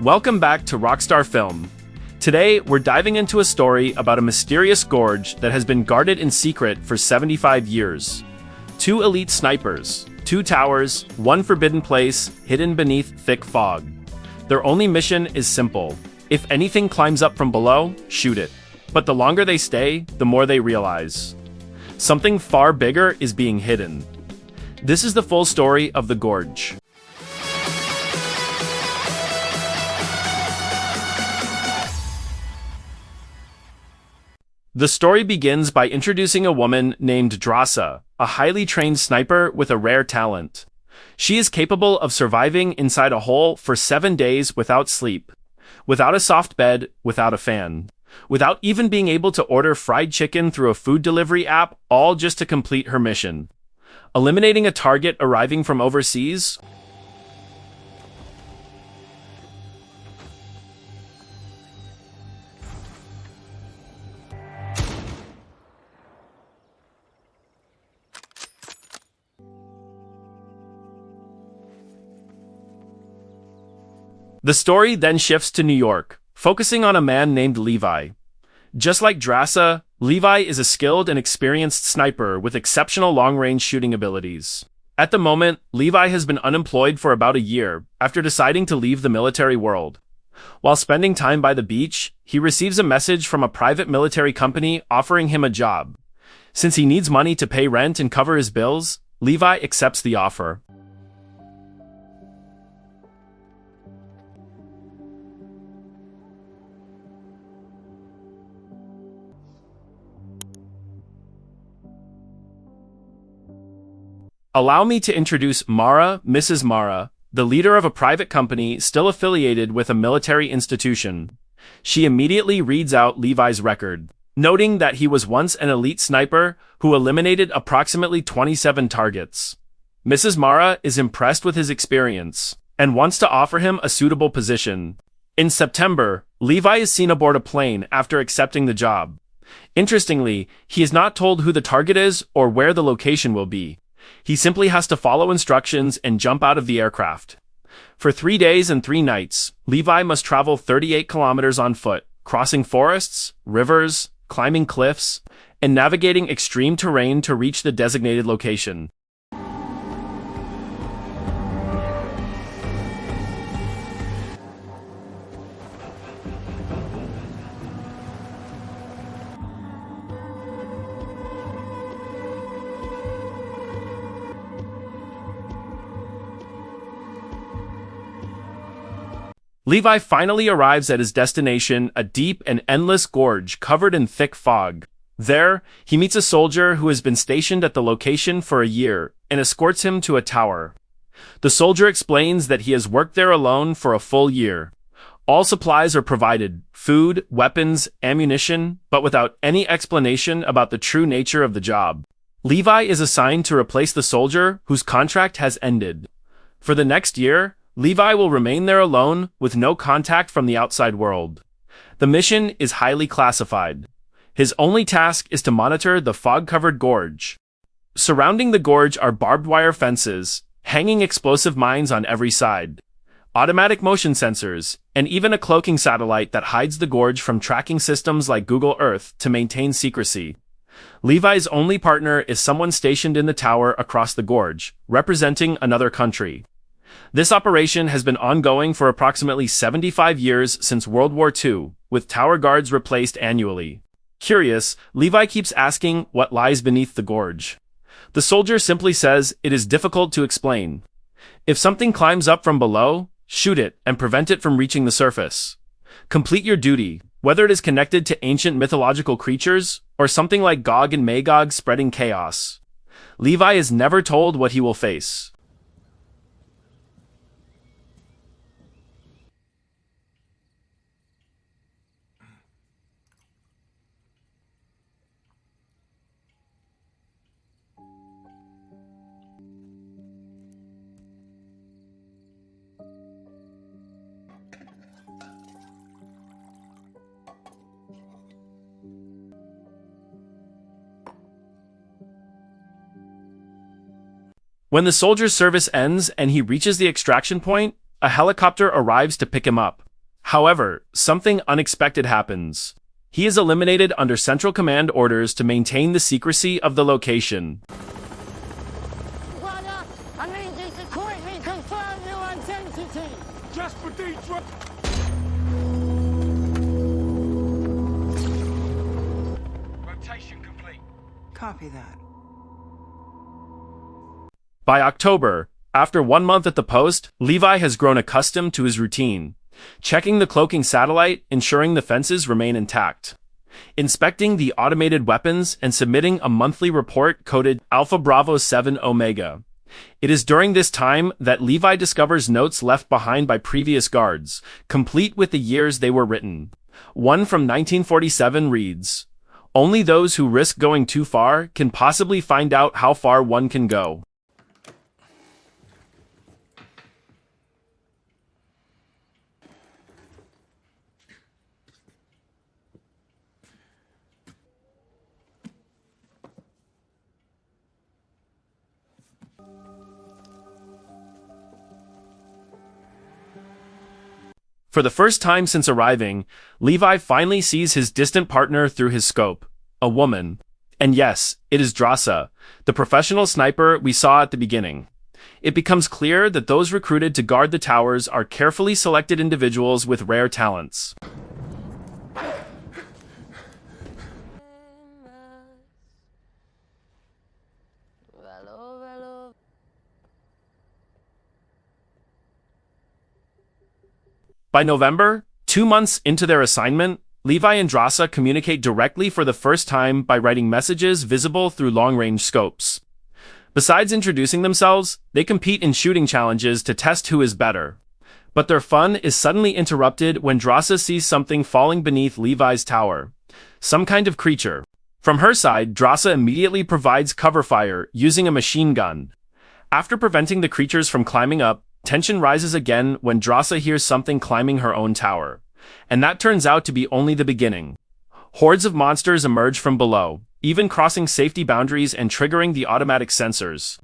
Welcome back to Rockstar Film. Today, we're diving into a story about a mysterious gorge that has been guarded in secret for 75 years. Two elite snipers, two towers, one forbidden place hidden beneath thick fog. Their only mission is simple. If anything climbs up from below, shoot it. But the longer they stay, the more they realize something far bigger is being hidden. This is the full story of the Gorge. The story begins by introducing a woman named Drasa, a highly trained sniper with a rare talent. She is capable of surviving inside a hole for 7 days without sleep, without a soft bed, without a fan, without even being able to order fried chicken through a food delivery app, all just to complete her mission. Eliminating a target arriving from overseas? The story then shifts to New York, focusing on a man named Levi. Just like Drasa, Levi is a skilled and experienced sniper with exceptional long-range shooting abilities. At the moment, Levi has been unemployed for about a year after deciding to leave the military world. While spending time by the beach, he receives a message from a private military company offering him a job. Since he needs money to pay rent and cover his bills, Levi accepts the offer. Allow me to introduce Mrs. Mara, the leader of a private company still affiliated with a military institution. She immediately reads out Levi's record, noting that he was once an elite sniper who eliminated approximately 27 targets. Mrs. Mara is impressed with his experience and wants to offer him a suitable position. In September, Levi is seen aboard a plane after accepting the job. Interestingly, he is not told who the target is or where the location will be. He simply has to follow instructions and jump out of the aircraft. For 3 days and 3 nights, Levi must travel 38 kilometers on foot, crossing forests, rivers, climbing cliffs, and navigating extreme terrain to reach the designated location. Levi finally arrives at his destination, a deep and endless gorge covered in thick fog. There, he meets a soldier who has been stationed at the location for a year and escorts him to a tower. The soldier explains that he has worked there alone for a full year. All supplies are provided, food, weapons, ammunition, but without any explanation about the true nature of the job. Levi is assigned to replace the soldier whose contract has ended. For the next year, Levi will remain there alone with no contact from the outside world. The mission is highly classified. His only task is to monitor the fog-covered gorge. Surrounding the gorge are barbed wire fences, hanging explosive mines on every side, automatic motion sensors, and even a cloaking satellite that hides the gorge from tracking systems like Google Earth to maintain secrecy. Levi's only partner is someone stationed in the tower across the gorge, representing another country. This operation has been ongoing for approximately 75 years since World War II, with tower guards replaced annually. Curious, Levi keeps asking what lies beneath the gorge. The soldier simply says it is difficult to explain. If something climbs up from below, shoot it and prevent it from reaching the surface. Complete your duty, whether it is connected to ancient mythological creatures or something like Gog and Magog spreading chaos. Levi is never told what he will face. When the soldier's service ends and he reaches the extraction point, a helicopter arrives to pick him up. However, something unexpected happens. He is eliminated under Central Command orders to maintain the secrecy of the location. Brother, I need you to quickly confirm your identity. Just for these rotation complete. Copy that. By October, after 1 month at the post, Levi has grown accustomed to his routine, checking the cloaking satellite, ensuring the fences remain intact, inspecting the automated weapons, and submitting a monthly report coded Alpha Bravo 7 Omega. It is during this time that Levi discovers notes left behind by previous guards, complete with the years they were written. One from 1947 reads, "Only those who risk going too far can possibly find out how far one can go." For the first time since arriving, Levi finally sees his distant partner through his scope, a woman. And yes, it is Drasa, the professional sniper we saw at the beginning. It becomes clear that those recruited to guard the towers are carefully selected individuals with rare talents. By November, 2 months into their assignment, Levi and Drasa communicate directly for the first time by writing messages visible through long-range scopes. Besides introducing themselves, they compete in shooting challenges to test who is better. But their fun is suddenly interrupted when Drasa sees something falling beneath Levi's tower. Some kind of creature. From her side, Drasa immediately provides cover fire using a machine gun. After preventing the creatures from climbing up, tension rises again when Drasa hears something climbing her own tower. And that turns out to be only the beginning. Hordes of monsters emerge from below, even crossing safety boundaries and triggering the automatic sensors.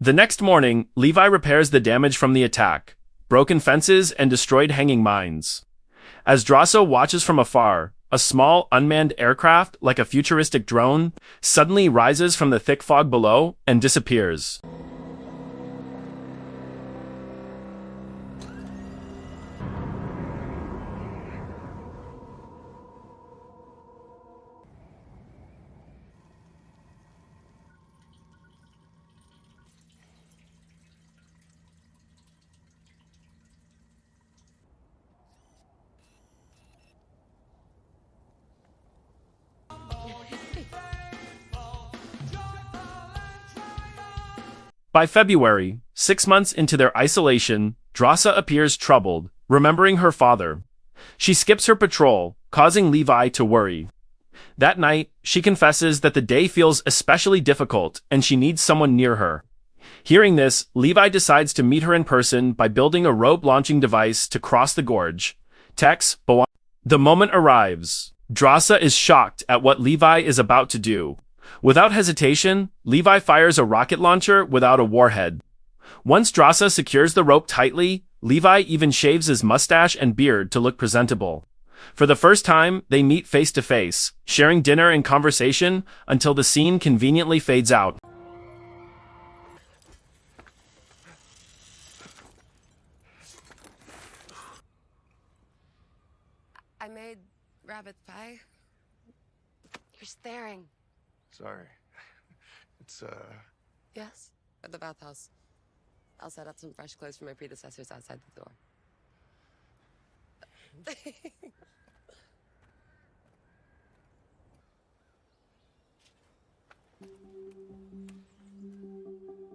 The next morning, Levi repairs the damage from the attack, broken fences and destroyed hanging mines. As Drasa watches from afar, a small, unmanned aircraft, like a futuristic drone, suddenly rises from the thick fog below and disappears. By February, 6 months into their isolation, Drasa appears troubled, remembering her father. She skips her patrol, causing Levi to worry. That night, she confesses that the day feels especially difficult and she needs someone near her. Hearing this, Levi decides to meet her in person by building a rope-launching device to cross the gorge. Tex, Boan. The moment arrives. Drasa is shocked at what Levi is about to do. Without hesitation, Levi fires a rocket launcher without a warhead. Once Drasa secures the rope tightly, Levi even shaves his mustache and beard to look presentable. For the first time, they meet face to face, sharing dinner and conversation until the scene conveniently fades out. I made rabbit pie. You're staring. Sorry. It's, Yes, at the bathhouse. I'll set up some fresh clothes for my predecessors outside the door.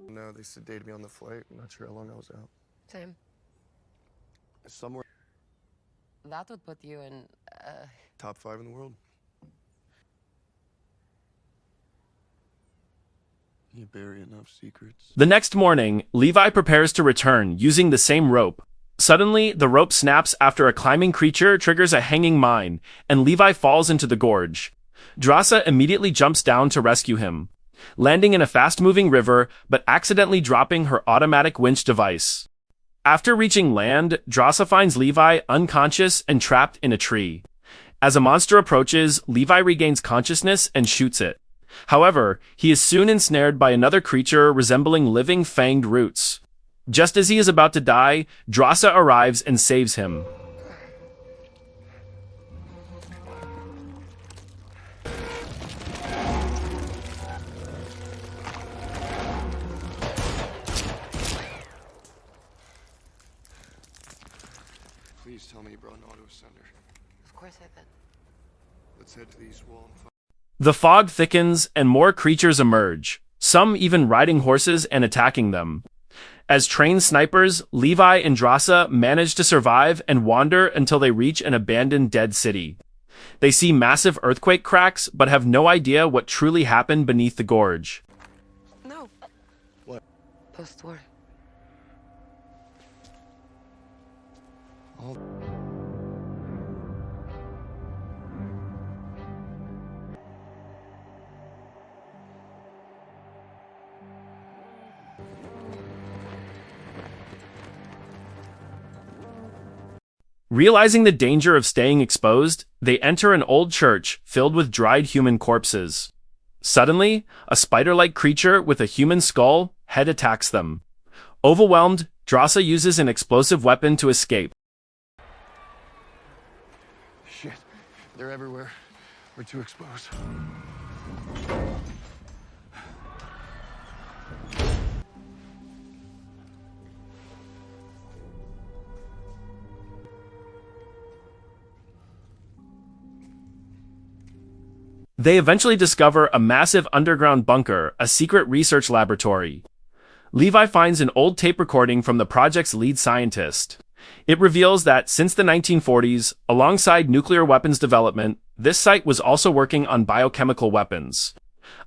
No, they sedated me on the flight. I'm not sure how long I was out. Same. Somewhere That would put you in, top 5 in the world. You bury enough secrets. The next morning, Levi prepares to return, using the same rope. Suddenly, the rope snaps after a climbing creature triggers a hanging mine, and Levi falls into the gorge. Drasa immediately jumps down to rescue him, landing in a fast-moving river, but accidentally dropping her automatic winch device. After reaching land, Drasa finds Levi unconscious and trapped in a tree. As a monster approaches, Levi regains consciousness and shoots it. However, he is soon ensnared by another creature resembling living fanged roots. Just as he is about to die, Drasa arrives and saves him. Please tell me you brought an auto sender. of course I did. Let's head to the east wall and find. The fog thickens and more creatures emerge, some even riding horses and attacking them. As trained snipers, Levi and Drasa manage to survive and wander until they reach an abandoned dead city. They see massive earthquake cracks but have no idea what truly happened beneath the gorge. No. What? Post-war. All... Realizing the danger of staying exposed, they enter an old church filled with dried human corpses. Suddenly, a spider-like creature with a human skull head attacks them. Overwhelmed, Drasa uses an explosive weapon to escape. Shit. They're everywhere. We're too exposed. They eventually discover a massive underground bunker, a secret research laboratory. Levi finds an old tape recording from the project's lead scientist. It reveals that since the 1940s, alongside nuclear weapons development, this site was also working on biochemical weapons.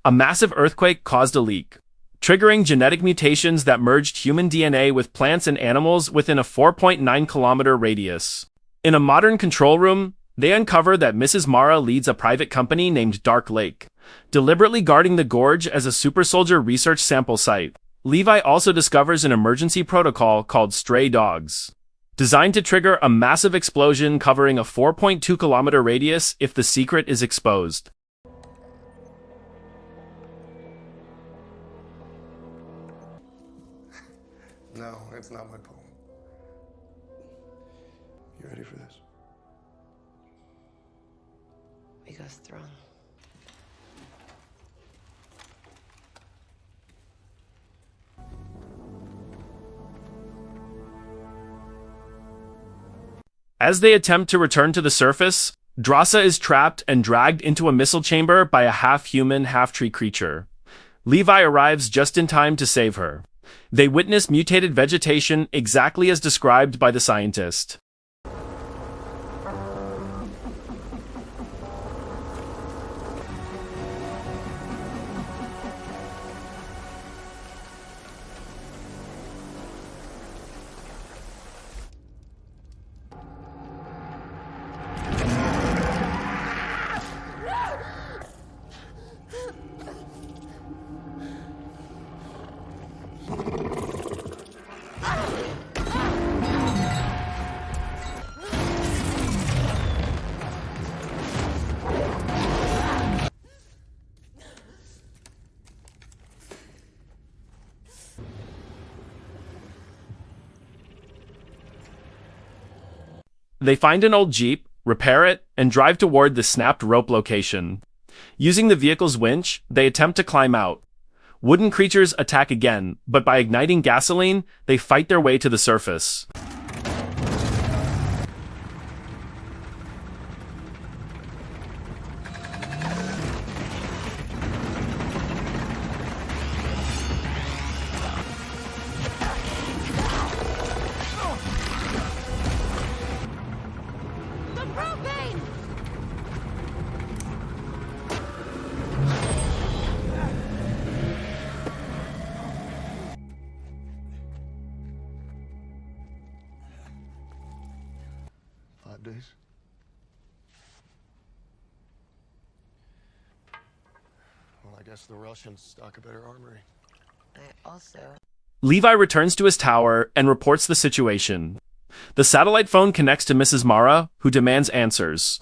A massive earthquake caused a leak, triggering genetic mutations that merged human DNA with plants and animals within a 4.9-kilometer radius. In a modern control room, they uncover that Mrs. Mara leads a private company named Dark Lake, deliberately guarding the gorge as a super soldier research sample site. Levi also discovers an emergency protocol called Stray Dogs, designed to trigger a massive explosion covering a 4.2-kilometer radius if the secret is exposed. No, it's not my poem. You ready for this? We go strong. As they attempt to return to the surface, Drasa is trapped and dragged into a missile chamber by a half-human, half-tree creature. Levi arrives just in time to save her. They witness mutated vegetation exactly as described by the scientist. They find an old Jeep, repair it, and drive toward the snapped rope location. Using the vehicle's winch, they attempt to climb out. Wooden creatures attack again, but by igniting gasoline, they fight their way to the surface. 5 days. Well, I guess the Russians stock a better armory. I also... Levi returns to his tower and reports the situation. The satellite phone connects to Mrs. Mara, who demands answers.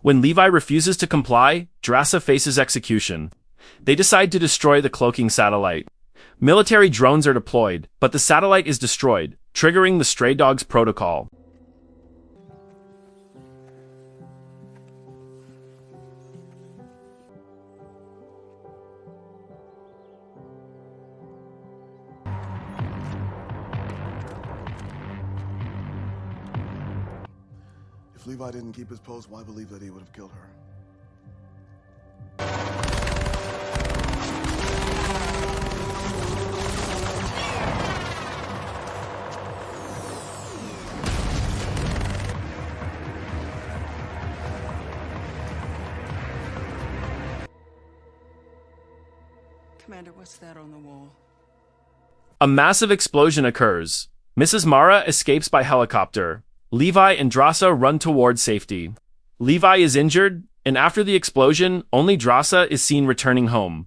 When Levi refuses to comply, Drasa faces execution. They decide to destroy the cloaking satellite. Military drones are deployed, but the satellite is destroyed, triggering the Stray Dogs protocol. If Levi didn't keep his post, why believe that he would have killed her? Commander, what's that on the wall? A massive explosion occurs. Mrs. Mara escapes by helicopter. Levi and Drasa run toward safety. Levi is injured, and after the explosion, only Drasa is seen returning home.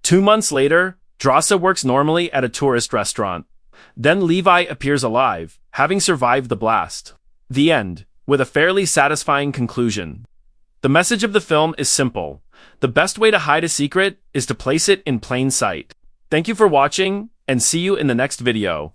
Two months later, Drasa works normally at a tourist restaurant. Then Levi appears alive, having survived the blast. The end, with a fairly satisfying conclusion. The message of the film is simple. The best way to hide a secret is to place it in plain sight. Thank you for watching, and see you in the next video.